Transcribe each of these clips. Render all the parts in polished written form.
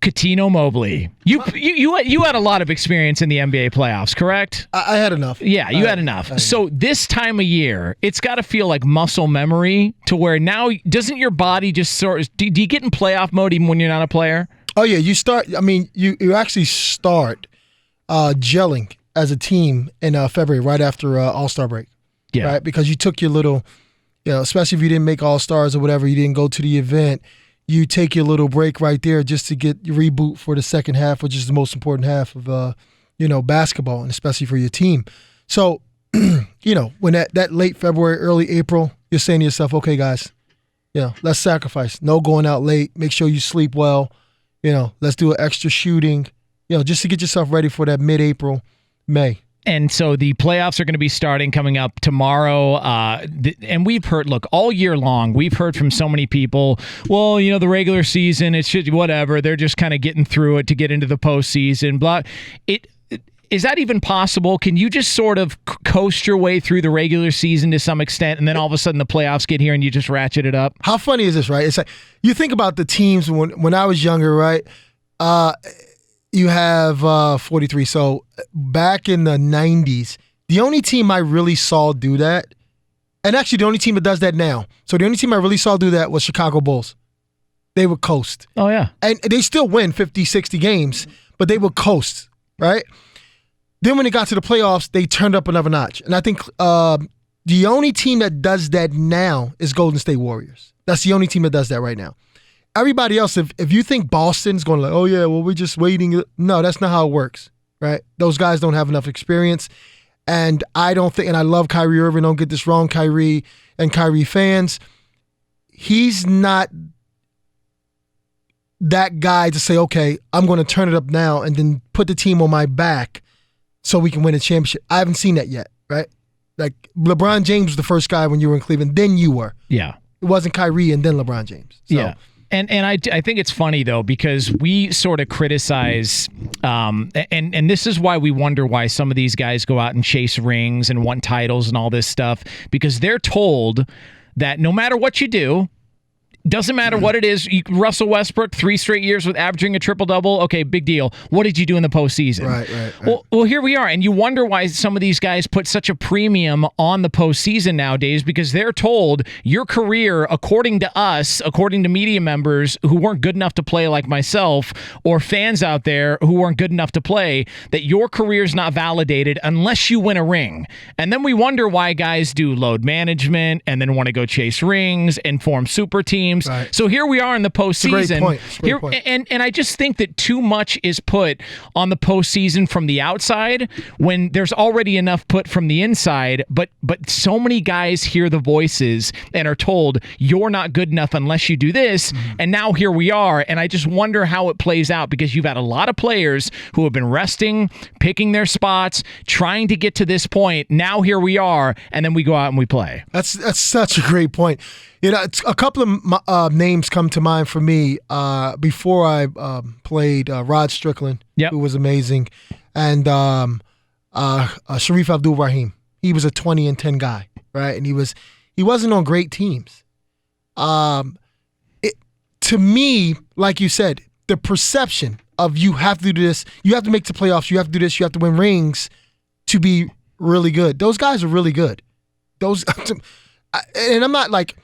Cuttino Mobley. You had a lot of experience in the NBA playoffs, correct? I had enough. Yeah, you had enough. So this time of year, it's got to feel like muscle memory to where now, doesn't your body just sort of, do you get in playoff mode even when you're not a player? Oh, yeah. You actually start gelling as a team in February, right after All-Star break. Yeah. Right? Because you took your little, especially if you didn't make All-Stars or whatever, you didn't go to the event, you take your little break right there just to get your reboot for the second half, which is the most important half of, basketball, and especially for your team. So, when that late February, early April, you're saying to yourself, okay, guys, let's sacrifice. No going out late. Make sure you sleep well. Let's do an extra shooting, just to get yourself ready for that mid-April, May. And so the playoffs are going to be starting coming up tomorrow. And we've heard, look, all year long, we've heard from so many people, well, the regular season, it's just whatever. They're just kind of getting through it to get into the postseason. Blah. Is that even possible? Can you just sort of coast your way through the regular season to some extent, and then all of a sudden the playoffs get here and you just ratchet it up? How funny is this, right? It's like, you think about the teams when I was younger, right? You have 43. So back in the 90s, the only team I really saw do that, and actually the only team that does that now, so the only team I really saw do that was Chicago Bulls. They would coast. Oh, yeah. And they still win 50, 60 games, but they would coast, right? Then when it got to the playoffs, they turned up another notch. And I think the only team that does that now is Golden State Warriors. That's the only team that does that right now. Everybody else, if you think Boston's going like, oh, yeah, well, we're just waiting. No, that's not how it works, right? Those guys don't have enough experience. And I don't think, and I love Kyrie Irving, don't get this wrong, Kyrie and Kyrie fans. He's not that guy to say, okay, I'm going to turn it up now and then put the team on my back so we can win a championship. I haven't seen that yet, right? Like, LeBron James was the first guy when you were in Cleveland. Then you were. Yeah. It wasn't Kyrie and then LeBron James. So. Yeah. And I think it's funny, though, because we sort of criticize, and this is why we wonder why some of these guys go out and chase rings and want titles and all this stuff, because they're told that no matter what you do, doesn't matter what it is. Russell Westbrook, 3 straight years with averaging a triple-double. Okay, big deal. What did you do in the postseason? Right. Well, here we are. And you wonder why some of these guys put such a premium on the postseason nowadays, because they're told your career, according to us, according to media members who weren't good enough to play like myself, or fans out there who weren't good enough to play, that your career is not validated unless you win a ring. And then we wonder why guys do load management and then want to go chase rings and form super teams. Right. So here we are in the postseason. It's a great point. And I just think that too much is put on the postseason from the outside when there's already enough put from the inside. But so many guys hear the voices and are told you're not good enough unless you do this. Mm-hmm. And now here we are. And I just wonder how it plays out, because you've had a lot of players who have been resting, picking their spots, trying to get to this point. Now here we are, and then we go out and we play. That's such a great point. A couple of names come to mind for me before I played Rod Strickland, who was amazing, and Sharif Abdul-Rahim. He was a 20-10 guy, right? And he wasn't on great teams. To me, like you said, the perception of you have to do this, you have to make the playoffs, you have to do this, you have to win rings to be really good. Those guys are really good. And I'm not like,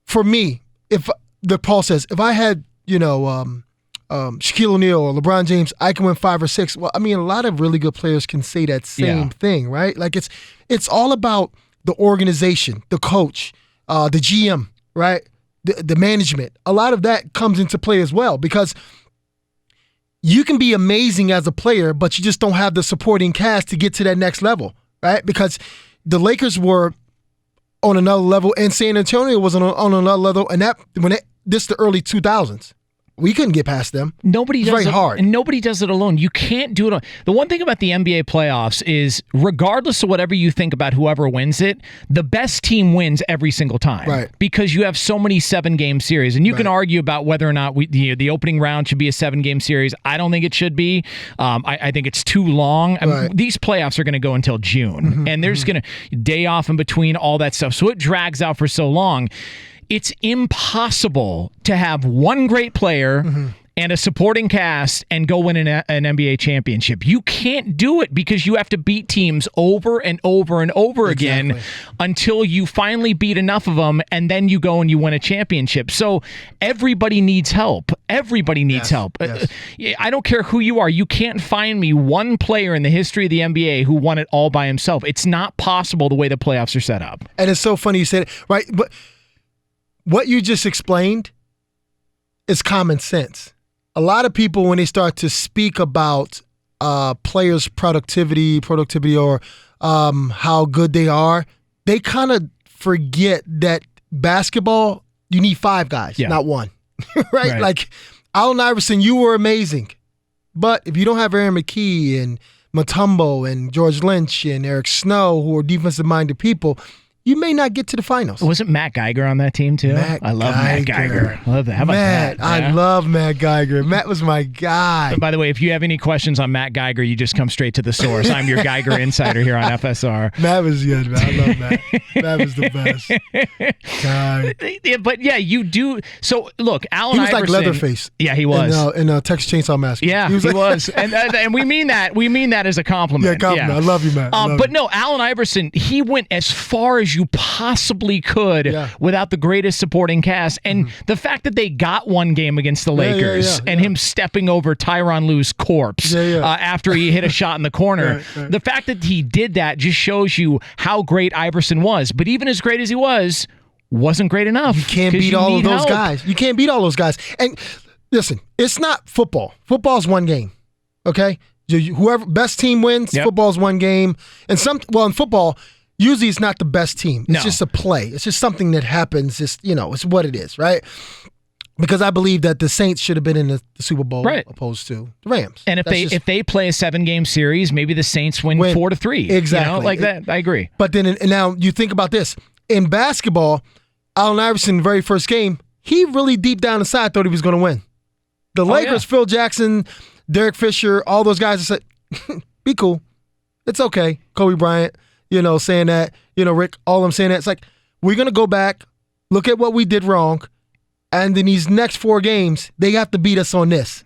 for me, if the Paul says, if I had, Shaquille O'Neal or LeBron James, I can win 5 or 6. Well, I mean, a lot of really good players can say that same thing, right? Like it's all about the organization, the coach, the GM, right? The management. A lot of that comes into play as well, because you can be amazing as a player, but you just don't have the supporting cast to get to that next level, right? Because the Lakers were on another level, and San Antonio was on another level, and this the early 2000s. We couldn't get past them. Nobody does it hard. And nobody does it alone. You can't do it alone. The one thing about the NBA playoffs is, regardless of whatever you think about whoever wins it, the best team wins every single time. Right. Because you have so many 7-game series. And you can argue about whether or not the opening round should be a 7-game series. I don't think it should be. I think it's too long. I mean, these playoffs are going to go until June. Mm-hmm, and there's going to day off in between, all that stuff. So it drags out for so long. It's impossible to have one great player and a supporting cast and go win an NBA championship. You can't do it because you have to beat teams over and over and over again until you finally beat enough of them, and then you go and you win a championship. So everybody needs help. Everybody needs help. Yes. I don't care who you are. You can't find me one player in the history of the NBA who won it all by himself. It's not possible the way the playoffs are set up. And it's so funny you said it, right? But what you just explained is common sense. A lot of people, when they start to speak about players' productivity or how good they are, they kind of forget that basketball, you need 5 guys, not one. right? Like, Allen Iverson, you were amazing. But if you don't have Aaron McKee and Mutombo and George Lynch and Eric Snow, who are defensive-minded people, you may not get to the finals. Wasn't Matt Geiger on that team, too? I love Matt Geiger. I love that. How about Matt, that? I love Matt Geiger. Matt was my guy. But by the way, if you have any questions on Matt Geiger, you just come straight to the source. I'm your Geiger insider here on FSR. Matt was good, man. I love Matt. Matt was the best. God. But yeah, you do. So look, Allen Iverson. He was like Leatherface. Yeah, he was. In Texas Chainsaw Massacre. Yeah, he was. And we mean that. We mean that as a compliment. Yeah, compliment. I love you, Matt. But no, Allen Iverson, he went as far as you possibly could without the greatest supporting cast. And the fact that they got one game against the Lakers and him stepping over Tyronn Lue's corpse after he hit a shot in the corner, the fact that he did that just shows you how great Iverson was. But even as great as he wasn't great enough. You can't beat all of those guys. You can't beat all those guys. And listen, it's not football. Football's one game, okay? Whoever best team wins, football's one game. And in football, usually it's not the best team. It's just a play. It's just something that happens. It's what it is, right? Because I believe that the Saints should have been in the Super Bowl opposed to the Rams. And if they play a 7-game series, maybe the Saints win 4-3. Exactly. Like that. I agree. But then and now you think about this. In basketball, Allen Iverson, the very first game, he really deep down inside thought he was going to win. The Lakers, Phil Jackson, Derek Fisher, all those guys said, be cool. It's okay. Kobe Bryant, saying that, Rick, all I'm saying that. It's like, we're going to go back, look at what we did wrong, and in these next 4 games, they have to beat us on this.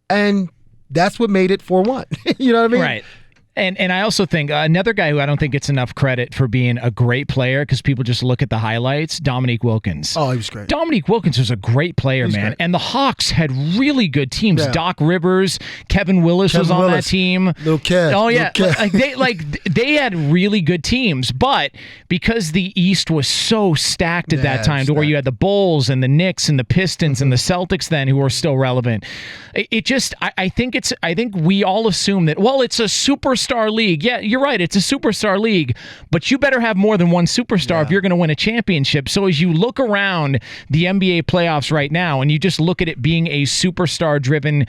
And that's what made it 4-1. You know what I mean? Right. And I also think another guy who I don't think gets enough credit for being a great player because people just look at the highlights, Dominique Wilkins. Oh, he was great. Dominique Wilkins was a great player, man. Great. And the Hawks had really good teams. Yeah. Doc Rivers, Kevin Willis was on that team. Little Kev. Oh yeah, they had really good teams, but because the East was so stacked at that time, to where you had the Bulls and the Knicks and the Pistons and the Celtics then who were still relevant. I think we all assume that it's a superstar league. Yeah, you're right. It's a superstar league, but you better have more than one superstar if you're going to win a championship. So as you look around the NBA playoffs right now, and you just look at it being a superstar-driven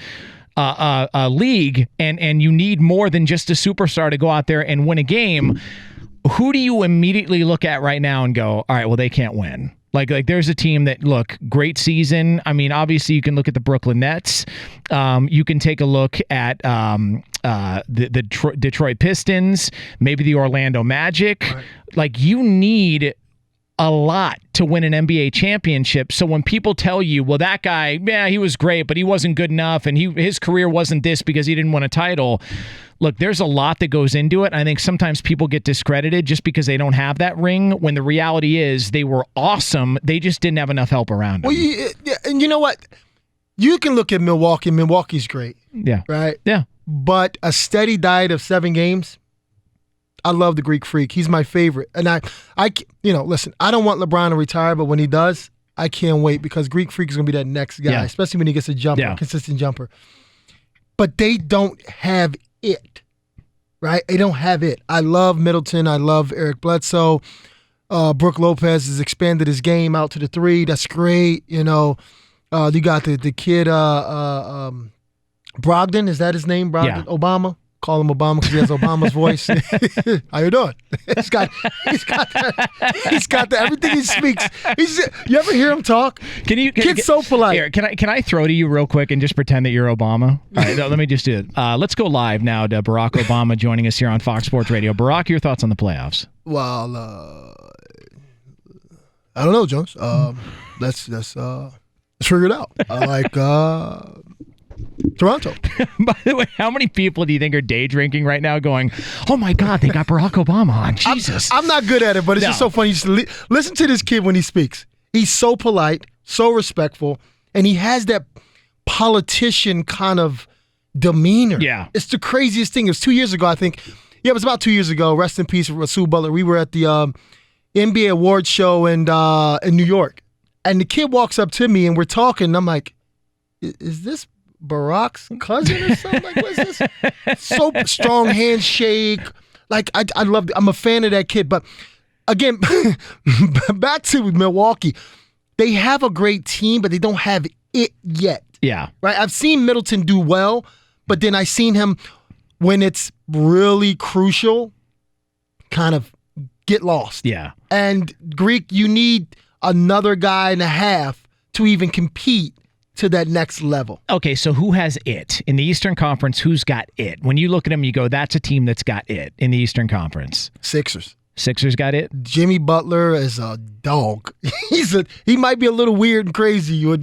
league, and you need more than just a superstar to go out there and win a game, who do you immediately look at right now and go, all right, well, they can't win? Like there's a team that, look, great season. I mean, obviously you can look at the Brooklyn Nets. You can take a look at the Detroit Pistons, maybe the Orlando Magic. Right. Like, you need a lot to win an NBA championship. So when people tell you, well, that guy, he was great, but he wasn't good enough, and his career wasn't this because he didn't win a title. Look, there's a lot that goes into it. I think sometimes people get discredited just because they don't have that ring, when the reality is they were awesome. They just didn't have enough help around them. Well, and you know what? You can look at Milwaukee. Milwaukee's great. Yeah. Right? Yeah. But a steady diet of 7 games, I love the Greek Freak. He's my favorite. And I listen, I don't want LeBron to retire, but when he does, I can't wait, because Greek Freak is going to be that next guy, especially when he gets a jumper, a consistent jumper. But they don't have it, right? They don't have it. I love Middleton. I love Eric Bledsoe. Brook Lopez has expanded his game out to the 3. That's great. You got the kid, Brogdon. Is that his name? Brogdon? Yeah. Obama? Call him Obama because he has Obama's voice. How you doing? He's got that. Everything he speaks. You ever hear him talk? Kid's so polite. Here, can I throw to you real quick and just pretend that you're Obama? All right, let me just do it. Let's go live now to Barack Obama joining us here on Fox Sports Radio. Barack, your thoughts on the playoffs? Well, I don't know, Jones. Let's figure it out. Toronto. By the way, how many people do you think are day drinking right now going, oh my God, they got Barack Obama on? Jesus. I'm not good at it, but it's just so funny. Listen to this kid when he speaks. He's so polite, so respectful, and he has that politician kind of demeanor. Yeah. It's the craziest thing. It was 2 years ago, I think. Yeah, it was about 2 years ago. Rest in peace, Rasul Butler. We were at the NBA awards show in New York. And the kid walks up to me and we're talking. And I'm like, is this Barack's cousin or something? Like, what's this? So strong handshake. Like, I love it. I'm a fan of that kid. But again, back to Milwaukee. They have a great team, but they don't have it yet. Yeah. Right? I've seen Middleton do well, but then I've seen him when it's really crucial, kind of get lost. Yeah. And Greek, you need another guy and a half to even compete to that next level. Okay, so who has it? In the Eastern Conference, who's got it? When you look at them, you go, that's a team that's got it in the Eastern Conference. Sixers. Sixers got it? Jimmy Butler is a dog. He might be a little weird and crazy. You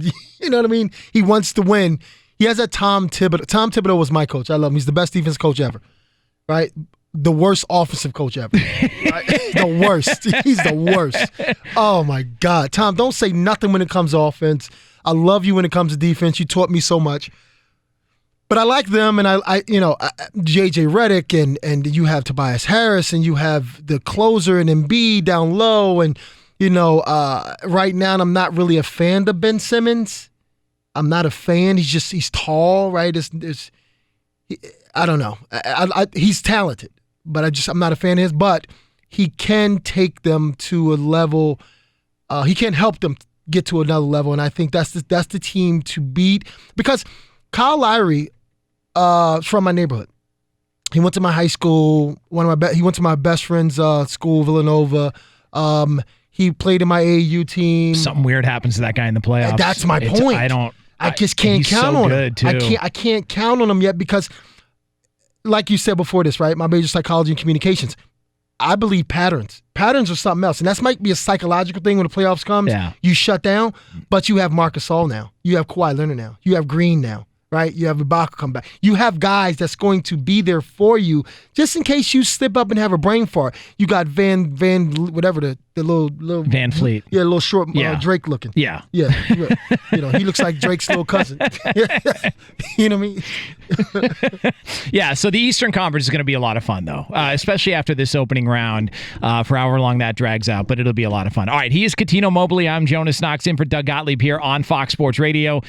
know what I mean? He wants to win. He has that Tom Thibodeau. Tom Thibodeau was my coach. I love him. He's the best defense coach ever. Right? The worst offensive coach ever. Right? The worst. He's the worst. Oh, my God. Tom, don't say nothing when it comes to offense. I love you when it comes to defense. You taught me so much. But I like them, and I J.J. Redick, and you have Tobias Harris, and you have the closer and Embiid down low, and, right now I'm not really a fan of Ben Simmons. I'm not a fan. He's tall, right? I don't know. He's talented, but I'm not a fan of his. But he can take them to a level. He can help them get to another level, and I think that's the team to beat, because Kyle Lowry is from my neighborhood. He went to my high school. He went to my best friend's school, Villanova. He played in my AAU team. Something weird happens to that guy in the playoffs. That's my point. I just can't count on him. I can't count on him yet because, like you said before this, right? My major psychology and communications. I believe patterns. Patterns are something else. And that might be a psychological thing when the playoffs comes. Yeah. You shut down, but you have Marc Gasol now. You have Kawhi Leonard now. You have Green now, right? You have Ibaka come back. You have guys that's going to be there for you just in case you slip up and have a brain fart. You got Van whatever, the little Van Fleet. Yeah, a little short Drake looking. Yeah. Yeah. He looks like Drake's little cousin. You know what I mean? Yeah, so the Eastern Conference is going to be a lot of fun, though, especially after this opening round for however long that drags out, but it'll be a lot of fun. All right, he is Cuttino Mobley. I'm Jonas Knox in for Doug Gottlieb here on Fox Sports Radio.